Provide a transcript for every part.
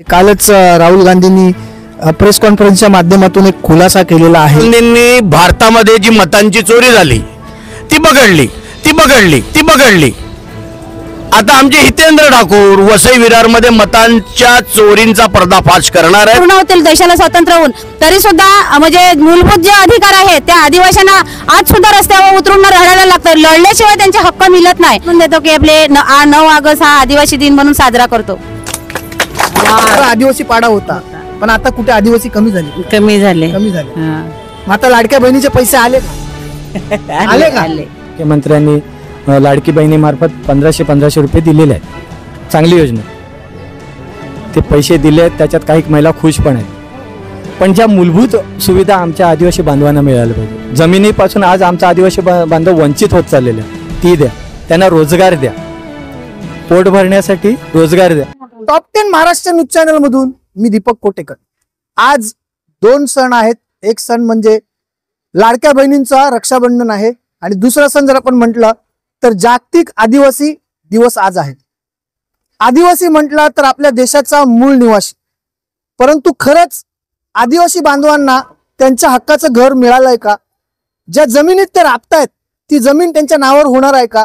कालच राहुल गांधींनी प्रेस कॉन्फरन्सच्या माध्यमातून एक खुलासा केलेला आहे। गांधींनी भारतामध्ये जी मतांची चोरी झाली ती पकडली। आता आमचे हितेंद्र ठाकूर वसई विरारमध्ये मतांच्या चोरींचा पर्दाफाश करणार आहे। पूर्ण होतील देशाला स्वातंत्र्य होऊन तरी सुद्धा म्हणजे मूलभूत जे अधिकार आहेत त्या आदिवासींना आज सुद्धा रस्त्यावर उतरून रहायला लागतं, लढल्याशिवाय त्यांचे हक्क मिळत नाही। म्हणून देतो की आपले 9 ऑगस्ट हा आदिवासी दिन म्हणून साजरा करतो। आदिवासी पाडा होता पण आता कुठे आदिवासी कमी झाले। आता लाडक्या बहिणीचे पैसे आले का? मुख्यमंत्र्यांनी लाडकी बहिणीमार्फत 1500 रुपये दिलेले आहेत। चांगली योजना, ते पैसे दिले आहेत, त्याच्यात काही महिला खुश पण आहेत। पण ज्या मूलभूत सुविधा आमच्या आदिवासी बांधवांना मिळाल्या पाहिजे। जमिनीपासून आज आमचा आदिवासी बांधव वंचित होत चाललेले आहे, ती द्या, त्यांना रोजगार द्या, पोट भरण्यासाठी रोजगार द्या। टॉप 10 महाराष्ट्र न्यूज चॅनल मधून मी दीपक कोटेकर। आज 2 सण आहेत। एक सण म्हणजे लाडक्या बहिणींचा रक्षाबंधन आहे आणि दुसरा सण जर आपण म्हटलं तर जागतिक आदिवासी दिवस आज आहे। आदिवासी म्हटला तर आपल्या देशाचा मूळ निवासी, परंतु खरंच आदिवासी बांधवांना त्यांच्या हक्काचं घर मिळालंय का? ज्या जमिनीत ते राबतायत ती जमीन त्यांच्या नावावर होणार आहे का?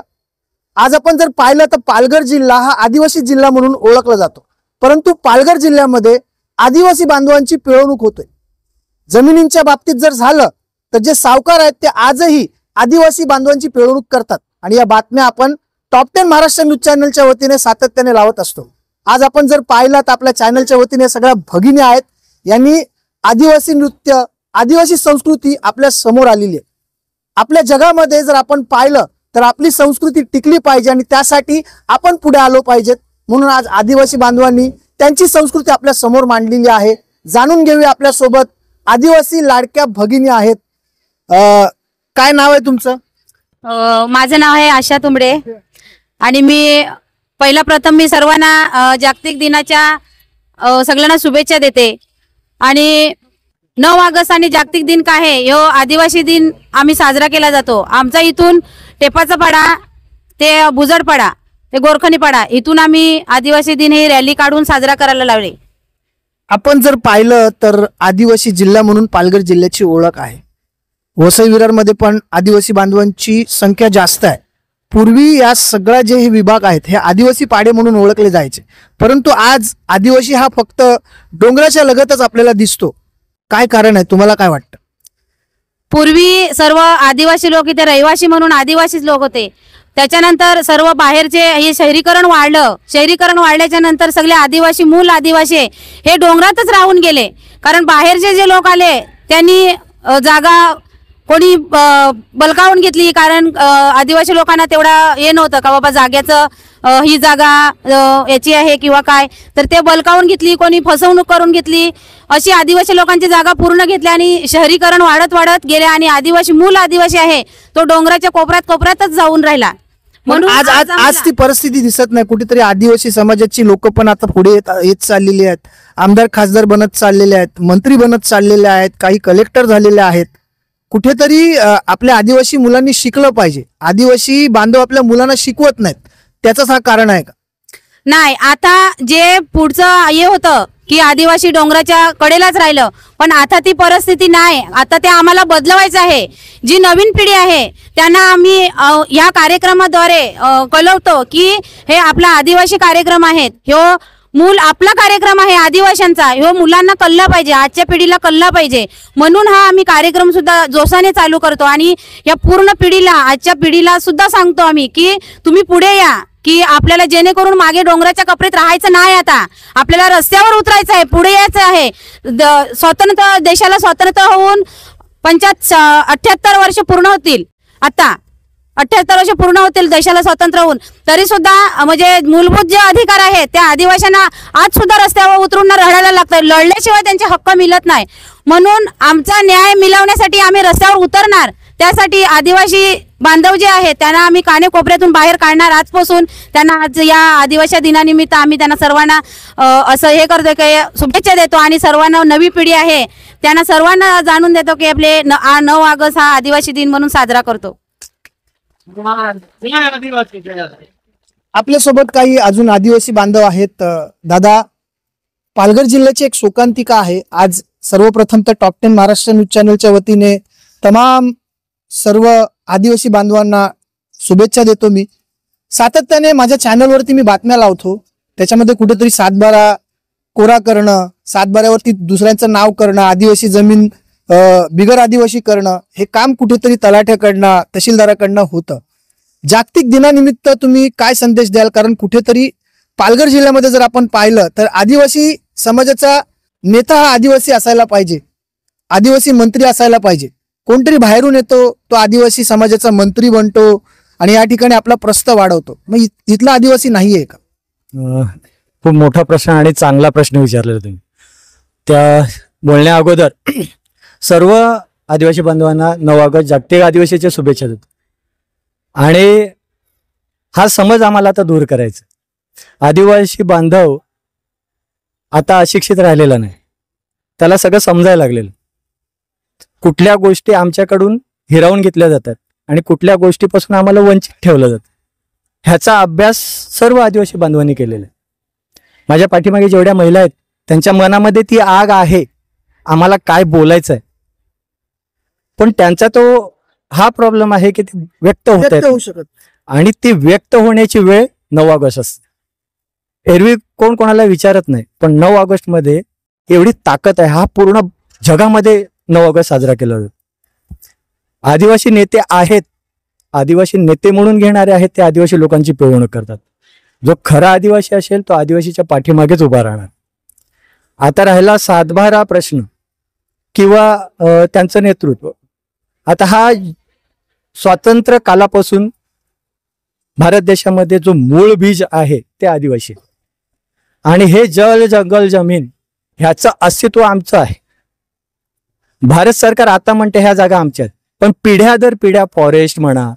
आज आपण जर पाहिलं तर पालघर जिल्हा हा आदिवासी जिल्हा म्हणून ओळखला जातो, परंतु पालघर जिल्ह्यामध्ये आदिवासी बांधवांची पिळवणूक होते। जमिनींच्या बाबतीत जर झालं तर जे सावकार आहेत ते आजही आदिवासी बांधवांची पिळवणूक करतात आणि या बातम्या आपण टॉप 10 महाराष्ट्र न्यूज चॅनलच्या वतीने सातत्याने लावत असतो। आज आपण जर पाहिलं तर आपल्या चॅनलच्या वतीने सगळ्या भगिनी आहेत, यांनी आदिवासी नृत्य, आदिवासी संस्कृती आपल्या समोर आलेली आहे। आपल्या जगामध्ये जर आपण पाहिलं तर आपली संस्कृती टिकली पाहिजे आणि त्यासाठी आपण पुढे आलो पाहिजेत। म्हणून आज आदिवासी बांधवांनी त्यांची संस्कृती आपल्या समोर मांडलेली आहे। जाणून घेऊया, आपल्या सोबत आदिवासी लाडक्या भगिनी आहेत। काय नाव आहे तुमचं? माझं नाव आहे आशा तुंबडे आणि मी प्रथम सर्वांना जागतिक दिनाच्या सगळ्यांना शुभेच्छा देते। आणि 9 ऑगस्ट आणि जागतिक दिन काय आहे, ह्यो आदिवासी दिन आम्ही साजरा केला जातो। आमचा इथून टेपाचा पाडा ते बुजडपाडा ते गोरखणी पाडा इथून आम्ही आदिवासी दिन ही रॅली काढून साजरा करायला लावले। आपण जर पाहिलं तर आदिवासी जिल्हा म्हणून पालघर जिल्ह्याची ओळख आहे। वसई विरारमध्ये पण आदिवासी बांधवांची संख्या जास्त आहे। पूर्वी या सगळ्या जे हे विभाग आहेत हे आदिवासी पाडे म्हणून ओळखले जायचे, परंतु आज आदिवासी हा फक्त डोंगराच्या लगतच आपल्याला दिसतो। काय कारण आहे, तुम्हाला काय वाटतं? पूर्वी सर्व आदिवासी लोक इथे रहिवासी म्हणून आदिवासीच लोक होते, त्याच्यानंतर सर्व बाहेरचे हे शहरीकरण वाढलं। शहरीकरण वाढल्याच्या नंतर सगळे आदिवासी मूल आदिवासी हे डोंगरातच राहून गेले, कारण बाहेरचे जे लोक आले त्यांनी जागा कोणी बलकावून घेतली, कारण आदिवासी लोकांना तेवढा हे नव्हतं का बाबा जाग्याचं ही जागा याची आहे किंवा काय, तर ते बलकावून घेतली, कोणी फसवणूक करून घेतली, अशी आदिवासी लोकांची जागा पूर्ण घेतली आणि शहरीकरण वाढत गेले आणि आदिवासी मूल आदिवासी आहे तो डोंगराच्या कोपऱ्यातच जाऊन राहिला। म्हणून आज ती परिस्थिती दिसत नाही। कुठेतरी आदिवासी समाजाची लोक पण आता पुढे येत चाललेली आहेत, आमदार खासदार बनत चाललेले आहेत, मंत्री बनत चाललेले आहेत, काही कलेक्टर झालेले आहेत। कुठेतरी आपल्या आदिवासी मुलांनी शिकलं पाहिजे। आदिवासी बांधव आपल्या मुलांना शिकवत नाहीत, त्याचंच हा कारण आहे का? नाही, आता जे पुढचं हे होतं की आदिवासी डोंगराच्या कडेलाच राहिलं, पण आता ती परिस्थिती नाही। आता ते आम्हाला बदलवायचं आहे। जी नवीन पिढी आहे त्यांना आम्ही या कार्यक्रमाद्वारे कळवतो की हे आपला आदिवासी कार्यक्रम आहेत, ह्यो मूल आपला कार्यक्रम आहे आदिवासींचा, ह्यो मुलांना कळला पाहिजे, आजच्या पिढीला कळला पाहिजे। म्हणून हा आम्ही कार्यक्रम सुद्धा जोशाने चालू करतो आणि या पूर्ण पिढीला, आजच्या पिढीला सुद्धा सांगतो आम्ही की तुम्ही पुढे या, की आपल्याला जेणेकरून मागे डोंगराच्या कपड्यात राहायचं नाही, आता आपल्याला रस्त्यावर उतरायचं आहे, पुढे यायचं आहे। देशाला स्वातंत्र्य होऊन 78 वर्ष पूर्ण होतील। आता 78 वर्ष पूर्ण होतील देशाला स्वातंत्र्य होऊन, तरी सुद्धा म्हणजे मूलभूत जे अधिकार आहेत त्या आदिवासींना आज सुद्धा रस्त्यावर उतरून रहायला लागतं, लढल्याशिवाय त्यांचे हक्क मिळत नाही। म्हणून आमचा न्याय मिळवण्यासाठी आम्ही रस्त्यावर उतरणार। त्यासाठी आदिवासी बांधव जे आहेत त्यांना आम्ही कानेकोपऱ्यातून बाहेर काढणार आजपासून। त्यांना आज या आदिवासी दिनानिमित्त आम्ही त्यांना सर्वांना असं हे करतो की शुभेच्छा देतो आणि सर्वांना नवी पिढी आहे त्यांना सर्वांना जाणून देतो की आपले 9 ऑगस्ट हा आदिवासी दिन म्हणून साजरा करतो। आपल्या सोबत काही अजून आदिवासी बांधव आहेत। दादा, पालघर जिल्ह्याची एक शोकांतिका आहे. आज सर्वप्रथम तर टॉप 10 महाराष्ट्र न्यूज चॅनलच्या वतीने तमाम सर्व आदिवासी बांधवांना शुभेच्छा देतो. मी सातत्याने माझ्या चॅनलवरती मी बातम्या लावतो, त्याच्यामध्ये कुठेतरी 7/12 कोरा करणं, 7/12वरती दुसऱ्यांचं नाव करणं, आदिवासी जमीन बिगर आदिवासी करणं, हे काम कुठेतरी तलाठ्याकडनं तहसीलदाराकडनं होतं. जागतिक दिनानिमित्त तुम्ही काय संदेश द्याल? कारण कुठेतरी पालघर जिल्ह्यामध्ये जर आपण पाहिलं तर आदिवासी समाजाचा नेता हा आदिवासी असायला पाहिजे, आदिवासी मंत्री असायला पाहिजे. कोणतरी बाहेरून येतो, तो आदिवासी समाजाचा मंत्री बनतो आणि या ठिकाणी आपला प्रस्थ वाढवतो. मग इथला आदिवासी नाहीये का? खूप मोठा प्रश्न आणि चांगला प्रश्न विचारलेला तुम्ही. त्या बोलण्या अगोदर सर्व आदिवासी बांधवांना 9 ऑगस्ट जागतिक आदिवासीच्या शुभेच्छा देतो. आणि हा समज आम्हाला आता दूर करायचा. आदिवासी बांधव आता अशिक्षित राहिलेला नाही, त्याला सगळं समजायला लागलेलं. कुठल्या गोष्टी आमच्याकडून हिरावून घेतल्या जातात आणि कुठल्या गोष्टीपासून आम्हाला वंचित ठेवलं जातं, ह्याचा अभ्यास सर्व आदिवासी बांधवांनी केलेला आहे. माझ्या पाठीमागे जेवढ्या महिला आहेत त्यांच्या मनामध्ये ती आग आहे, आम्हाला काय बोलायचं आहे, पण त्यांचा तो हा प्रॉब्लेम आहे की ते व्यक्त होऊ शकत आणि ती व्यक्त होण्याची वेळ 9 ऑगस्ट असते. एरवी कोण कोणाला विचारत नाही, पण 9 ऑगस्ट मध्ये एवढी ताकद आहे. हा पूर्ण जगामध्ये 9 ऑगस्ट साजरा केला जातो. आदिवासी नेते आहेत, आदिवासी नेते म्हणून घेणारे आहेत, ते आदिवासी लोकांची पिळवणूक करतात. जो खरा आदिवासी असेल तो आदिवासीच्या पाठीमागेच उभा राहणार. आता राहिला 7/12 प्रश्न किंवा त्यांचं नेतृत्व. आता हा स्वातंत्र्य कालापासून भारत देशामध्ये जो मूळ बीज आहे ते आदिवासी, आणि हे जल जंगल जमीन ह्याचं अस्तित्व आमचं आहे. भारत सरकार आता म्हणते ह्या जागा आमच्या आहेत, पण पिढ्या दर पिढ्या फॉरेस्ट म्हणा,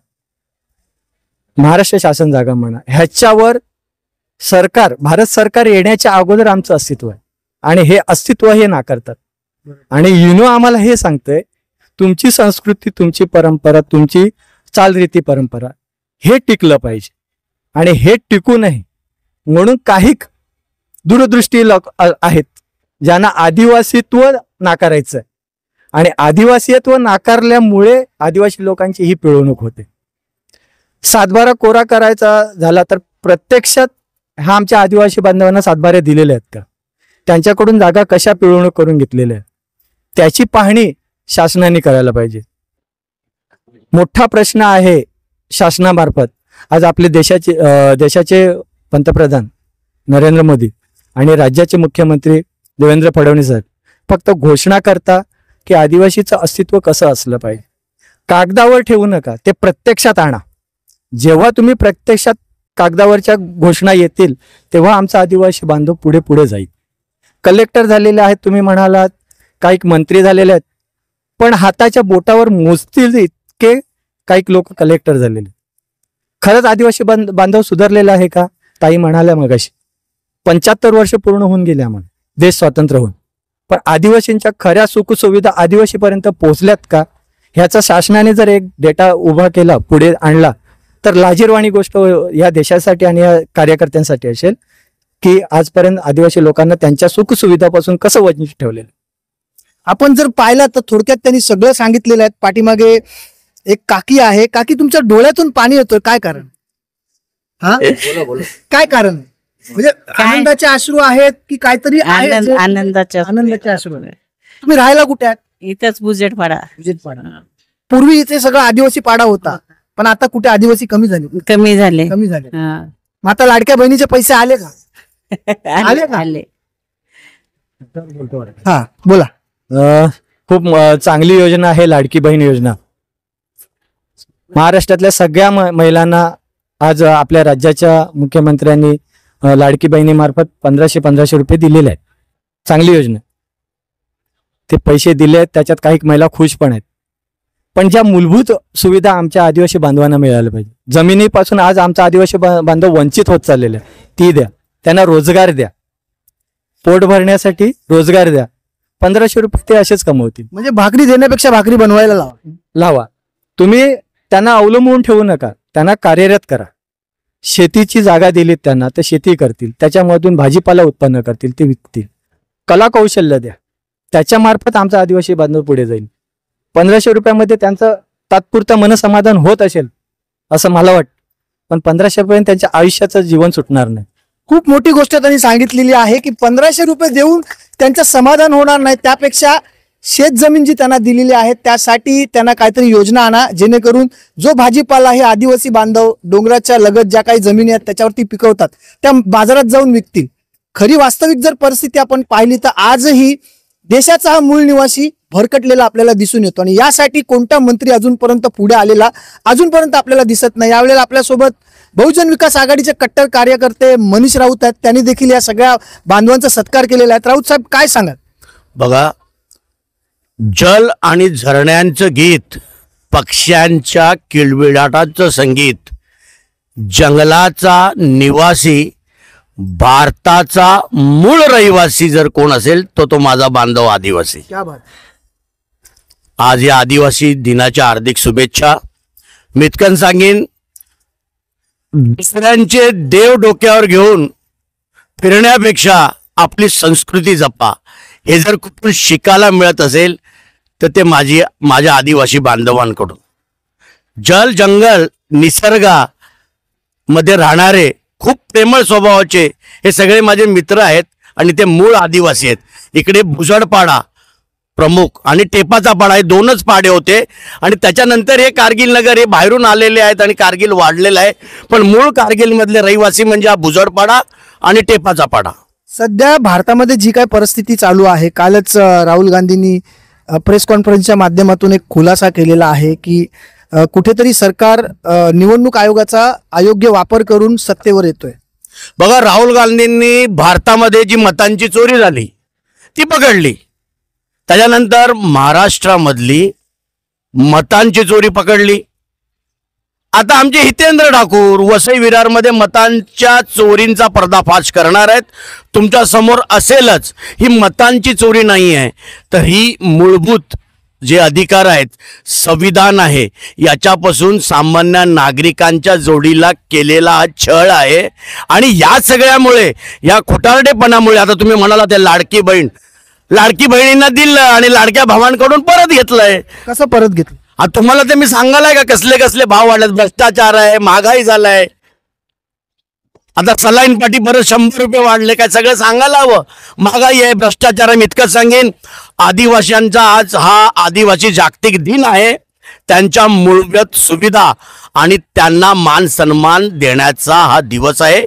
महाराष्ट्र शासन जागा म्हणा, ह्याच्यावर सरकार भारत सरकार येण्याच्या अगोदर आमचं अस्तित्व आहे आणि हे अस्तित्व हे नाकारतात. आणि युनो आम्हाला हे सांगतंय तुमची संस्कृती, तुमची परंपरा, तुमची चालरीती परंपरा हे टिकलं पाहिजे. आणि हे टिकू नये म्हणून काही दूरदृष्टी लोक आहेत ज्यांना आदिवासीत्व नाकारायचं आहे, आणि आदिवासीत्व नाकारल्यामुळे आदिवासी लोकांची ही पिळवणूक होते. 7/12 कोरा करायचा झाला तर प्रत्यक्षात हा आमच्या आदिवासी बांधवांना 7/12 दिलेले आहेत का, त्यांच्याकडून जागा कशा पिळवणूक करून घेतलेल्या आहेत, त्याची पाहणी शासनाने करायला पाहिजे. मोठा प्रश्न आहे शासनामार्फत. आज आपले देशाचे पंतप्रधान नरेंद्र मोदी आणि राज्याचे मुख्यमंत्री देवेंद्र फडणवीस साहेब फक्त घोषणा करता की आदिवासीचं अस्तित्व कसं असलं पाहिजे. कागदावर ठेवू नका, ते प्रत्यक्षात आणा. जेव्हा तुम्ही प्रत्यक्षात कागदावरच्या घोषणा येतील तेव्हा आमचा आदिवासी बांधव पुढे पुढे जाईल. कलेक्टर झालेले आहेत तुम्ही म्हणालात, काही मंत्री झालेले आहेत, पण हाताच्या बोटावर मोजतील इतके काही लोक कलेक्टर झालेले. खरंच आदिवासी बांधव सुधारलेला आहे का? ताई म्हणाल्या मगाशी 75 वर्ष पूर्ण होऊन गेले आम्हाला देश स्वतंत्र होऊन, पण आदिवासींच्या खऱ्या सुखसुविधा आदिवासीपर्यंत पोहोचल्यात का? ह्याचा शासनाने जर एक डेटा उभा केला, पुढे आणला, तर लाजिरवाणी गोष्ट या देशासाठी आणि या कार्यकर्त्यांसाठी असेल की आजपर्यंत आदिवासी लोकांना त्यांच्या सुखसुविधापासून कसं वंचित ठेवलेलं. आपण जर पाहिलं तर थोडक्यात त्यांनी सगळं सांगितलेलं आहे. पाठीमागे एक काकी आहे. काकी, तुमच्या डोळ्यातून पाणी येतोय, काय कारण? हा, काय कारण? म्हणजे आनंदाचे अश्रू आहेत की काहीतरी आनंदाचे अश्रू आहेत? तुम्ही राहायला कुठे आहात? इथंच बुजेटपाडा. पूर्वी इथे सगळं आदिवासी पाडा होता, पण आता कुठे आदिवासी कमी झाले? कमी झाले. मग आता लाडक्या बहिणीचे पैसे आले का? आले का? आले. हा, बोला. खूप चांगली योजना आहे लाडकी बहीण योजना. महाराष्ट्रातल्या सगळ्या महिलांना आज आपल्या राज्याच्या मुख्यमंत्र्यांनी लाडकी बहिणीमार्फत 1500 रुपये दिलेले आहेत. चांगली योजना. ते पैसे दिले आहेत, त्याच्यात काही महिला खुश पण आहेत, पण ज्या मूलभूत सुविधा आमच्या आदिवासी बांधवांना मिळायला पाहिजे. जमिनीपासून आज आमचा आदिवासी बांधव वंचित होत चाललेले आहे, ती द्या. त्यांना रोजगार द्या, पोट भरण्यासाठी रोजगार द्या. 1500 रुपये ते असेच कमवतील. म्हणजे भाकरी देण्यापेक्षा भाकरी बनवायला लावा. तुम्ही त्यांना अवलंबून ठेवू नका, त्यांना कार्यरत करा. शेतीची जागा दिलीत त्यांना तर शेती करतील, त्याच्यामधून भाजीपाला उत्पन्न करतील, ते विकतील. कला कौशल्य द्या, त्याच्यामार्फत आमचा आदिवासी बांधव पुढे जाईल. 1500 रुपयामध्ये त्यांचं तात्पुरतं मनसमाधान होत असेल असं मला वाटतं, पण 1500 रुपयाने त्यांच्या आयुष्याचं जीवन सुटणार नाही. खूप मोठी गोष्ट त्यांनी सांगितलेली आहे की 1500 रुपये देऊन त्यांचं समाधान होणार नाही. त्यापेक्षा शेत जमीन जी त्यांना दिलेली आहे त्यासाठी त्यांना काहीतरी योजना आणा, जेणेकरून जो भाजीपाला हे आदिवासी बांधव डोंगराच्या लगत ज्या काही जमिनी आहेत त्याच्यावरती पिकवतात त्या बाजारात जाऊन विकतील. खरी वास्तविक जर परिस्थिती आपण पाहिली तर आजही देशाचा हा मूळ निवासी भरकटलेला आपल्याला दिसून येतो आणि यासाठी कोणता मंत्री अजूनपर्यंत पुढे आलेला अजूनपर्यंत आपल्याला दिसत नाही. यावेळेला आपल्यासोबत बहुजन विकास आघाडीचे कट्टर कार्यकर्ते मनीष राऊत आहेत, त्यांनी देखील या सगळ्या बांधवांचा सत्कार केलेला आहे. राऊत साहेब काय सांगाल? बघा, जल आणि झरण्यांचं गीत, पक्ष्यांच्या किलबिलाटाचं संगीत, जंगलाचा निवासी, भारताचा मूळ रहिवासी जर कोण असेल तो माझा बांधव आदिवासी. क्या बात. आज या आदिवासी दिनाच्या हार्दिक शुभेच्छा. मी इतकं सांगेन, दुसऱ्यांचे देव डोक्यावर घेऊन फिरण्यापेक्षा आपली संस्कृती जपा. हे जर कुठून शिकायला मिळत असेल तर ते माझ्या आदिवासी बांधवांकडून. जल जंगल निसर्गामध्ये राहणारे खूप प्रेमळ स्वभावाचे हे सगळे माझे मित्र आहेत आणि ते मूळ आदिवासी आहेत. इकडे भुजडपाडा प्रमुख आणि टेपाचा पाडा हे दोनच पाडे होते आणि त्याच्यानंतर हे कारगिल नगर हे बाहेरून आलेले आहेत आणि कारगिल वाढलेलं आहे, पण मूळ कारगिल मधले रहिवासी म्हणजे हा भुजडपाडा आणि टेपाचा पाडा. सध्या भारतामध्ये जी काय परिस्थिती चालू आहे, कालच राहुल गांधींनी प्रेस कॉन्फरन्सच्या माध्यमातून एक खुलासा केलेला आहे की कुठेतरी सरकार निवडणूक आयोगाचा अयोग्य वापर करून सत्तेवर येतोय. बघा, राहुल गांधींनी भारतामध्ये जी मतांची चोरी झाली ती पकडली, त्याच्यानंतर महाराष्ट्रामधली मतांची चोरी पकडली. आता आमचे हितेंद्र ठाकूर वसई विरारमध्ये मतांच्या चोरींचा पर्दाफाश करणार आहेत. तुमच्या समोर असेलच, ही मतांची चोरी नाही आहे, तर ही मूलभूत जे अधिकार आहेत, संविधान आहे, याच्यापासून सामान्य नागरिकांच्या जोडीला केलेला हा छळ आहे. आणि या सगळ्यामुळे, या खोटारडेपणामुळे, आता तुम्ही म्हणाला ते लाडकी बहिणींना दिलं आणि लाडक्या भावांकडून परत घेतलंय. कसं परत घेतलं? आता तुम्हाला ते मी सांगायलाय का कसले कसले भाव वाढलेत, भ्रष्टाचार आहे, महागाई झालाय, आता सलाईन पाठी परत 100 रुपये वाढले, काय सगळं सांगायला हवं? महागाई आहे, भ्रष्टाचार आहे. मी इतकं सांगेन, आदिवासींचा आज हा आदिवासी जागतिक दिन आहे. त्यांच्या मूलभूत सुविधा आणि त्यांना मान सन्मान देण्याचा हा दिवस आहे.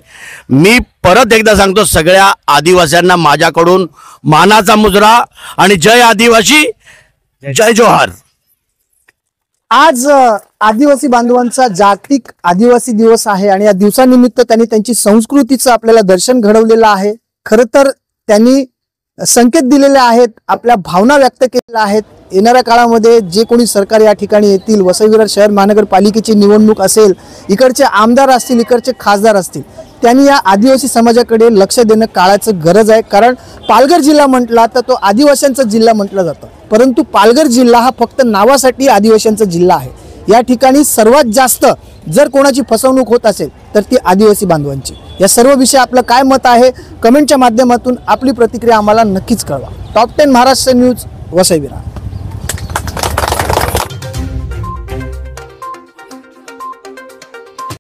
मी परत एकदा सांगतो, सगळ्या आदिवासींना माझ्याकडून मानाचा मुजरा आणि जय आदिवासी, जय जोहार. आज आदिवासी बांधवांचा जागतिक आदिवासी दिवस आहे आणि या दिवसानिमित्त त्यांनी त्यांची संस्कृतीचं आपल्याला दर्शन घडवलेलं आहे. खरं तर त्यांनी संकेत दिलेले आहेत, आपल्या भावना व्यक्त केलेल्या आहेत. येणाऱ्या काळामध्ये जे कोणी सरकार या ठिकाणी येतील, वसई विरार शहर महानगरपालिकेची निवडणूक असेल, इकडचे आमदार असतील, इकडचे खासदार असतील, त्यांनी या आदिवासी समाजाकडे लक्ष देणं काळाचं गरज आहे. कारण पालघर जिल्हा म्हटला तर तो आदिवासींचा जिल्हा म्हटला जातो, परंतु पालघर जिल्हा हा फक्त नावासाठी आदिवासींचा जिल्हा आहे. या ठिकाणी सर्वात जास्त जर कोणाची फसवणूक होत असेल तर ती आदिवासी बांधवांची. या सर्व विषय आपलं काय मत आहे, कमेंटच्या माध्यमातून आपली प्रतिक्रिया आम्हाला नक्कीच कळवा. Top 10 Maharashtra news, Vasai Virar.